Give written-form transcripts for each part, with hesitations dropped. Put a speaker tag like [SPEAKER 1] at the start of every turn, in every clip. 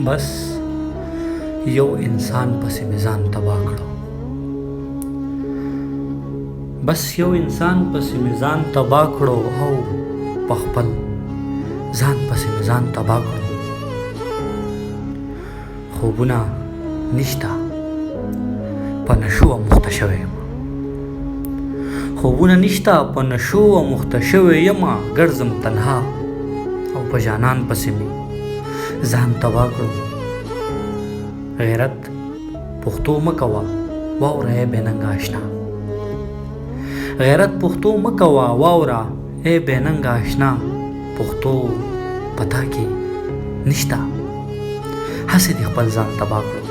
[SPEAKER 1] بس یو انسان پسې مې ځان تباه کړو او په خپل ځان پسې مې ځان تباه کړو. خوبونه نشته په نشو مخته شوی یمه ګرځم تنها او په جانان پسې مې ځان تباه کړو. غیرت پښتو مه کوه واوره ای بېننګه اشنا پښتو پتا کې نشته هسې دې خپل ځان تباه کړو.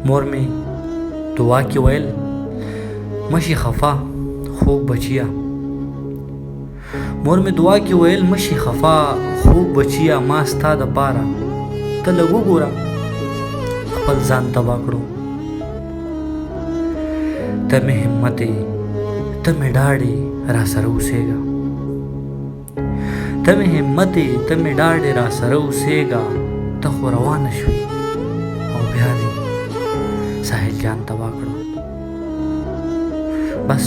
[SPEAKER 1] مور مې دعا کې ویل مشي خفا خوب بچیا ما ستا د پاره ته لږ وګوره خپل ځان تباه کړو. ته مې همتې ته مې ډاډې را سره اوسېږه ته خو روانه شوې او بیا دې ساحل جان تباه کړو. بس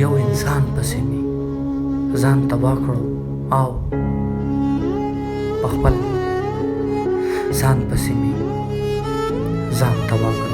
[SPEAKER 1] یو انسان پسې مې ځان تباه کړو او په خپل ځان پسې مې ځان تباه کړو.